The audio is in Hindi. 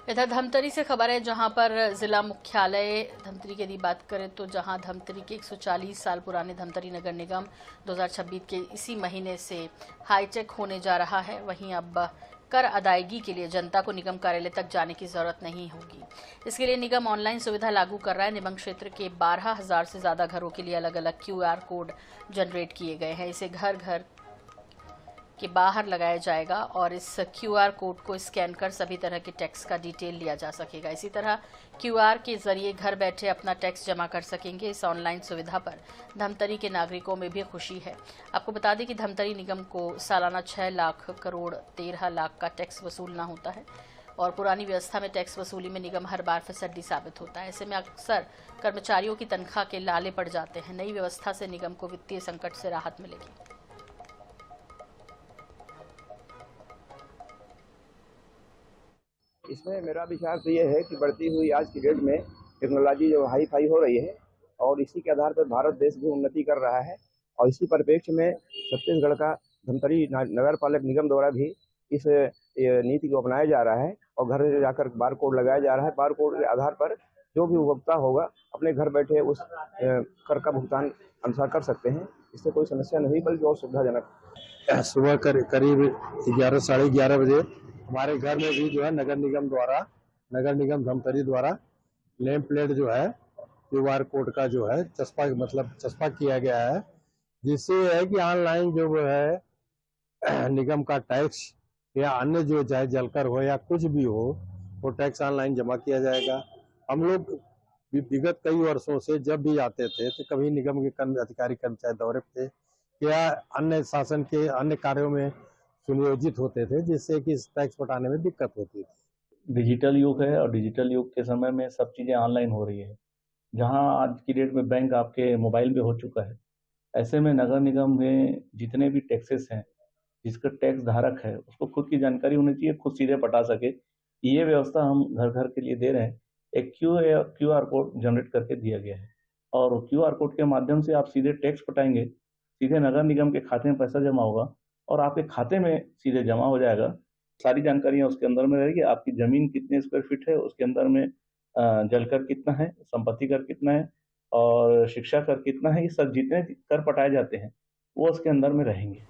इधर धमतरी से खबर है, जहां पर जिला मुख्यालय धमतरी की यदि बात करें तो जहां धमतरी के 140 साल पुराने धमतरी नगर निगम 2026 के इसी महीने से हाईटेक होने जा रहा है। वहीं अब कर अदायगी के लिए जनता को निगम कार्यालय तक जाने की जरूरत नहीं होगी। इसके लिए निगम ऑनलाइन सुविधा लागू कर रहा है। निगम क्षेत्र के 12,000 से ज्यादा घरों के लिए अलग अलग QR कोड जनरेट किए गए हैं। इसे घर घर के बाहर लगाया जाएगा और इस QR कोड को स्कैन कर सभी तरह के टैक्स का डिटेल लिया जा सकेगा। इसी तरह QR के जरिए घर बैठे अपना टैक्स जमा कर सकेंगे। इस ऑनलाइन सुविधा पर धमतरी के नागरिकों में भी खुशी है। आपको बता दें कि धमतरी निगम को सालाना 6 लाख करोड़ 13 लाख का टैक्स वसूलना होता है और पुरानी व्यवस्था में टैक्स वसूली में निगम हर बार फिसड्डी साबित होता है। ऐसे में अक्सर कर्मचारियों की तनख्वाह के लाले पड़ जाते हैं। नई व्यवस्था से निगम को वित्तीय संकट से राहत मिलेगी। इसमें मेरा विचार तो ये है कि बढ़ती हुई आज की डेट में टेक्नोलॉजी जो हाई फाई हो रही है और इसी के आधार पर भारत देश भी उन्नति कर रहा है और इसी परिप्रेक्ष्य में छत्तीसगढ़ का धमतरी नगर पालिक निगम द्वारा भी इस नीति को अपनाया जा रहा है और घर जाकर बार कोड लगाया जा रहा है। बार कोड के आधार पर जो भी उपभोक्ता होगा अपने घर बैठे उस कर का भुगतान अनुसार कर सकते हैं। इससे कोई समस्या नहीं बल्कि बहुत सुविधाजनक। सुबह करीब 11 साढ़े 11 बजे हमारे घर में भी जो है नगर निगम धमतरी द्वारा नेम प्लेट जो है QR कोड का जो है चस्पा किया गया है, जिससे है कि ऑनलाइन जो है निगम का टैक्स या अन्य जो चाहे जलकर हो या कुछ भी हो वो टैक्स ऑनलाइन जमा किया जाएगा। हम लोग विगत कई वर्षों से जब भी आते थे तो कभी निगम के अधिकारी कर्मचारी दौरे पे थे या अन्य शासन के अन्य कार्यों में सुनियोजित होते थे, जिससे कि टैक्स पटाने में दिक्कत होती थी। डिजिटल युग है और डिजिटल युग के समय में सब चीज़ें ऑनलाइन हो रही है। जहां आज की डेट में बैंक आपके मोबाइल में हो चुका है, ऐसे में नगर निगम में जितने भी टैक्सेस हैं, जिसका टैक्स धारक है उसको खुद की जानकारी होनी चाहिए, खुद सीधे पटा सके। ये व्यवस्था हम घर घर के लिए दे रहे हैं। एक QR कोड जनरेट करके दिया गया है और QR कोड के माध्यम से आप सीधे टैक्स पटाएंगे, सीधे नगर निगम के खाते में पैसा जमा होगा और आपके खाते में सीधे जमा हो जाएगा। सारी जानकारियां उसके अंदर में रहेगी। आपकी जमीन कितने स्क्वायर फीट है, उसके अंदर में जल कर कितना है, संपत्ति कर कितना है और शिक्षा कर कितना है, ये सब जितने कर पटाए जाते हैं वो उसके अंदर में रहेंगे।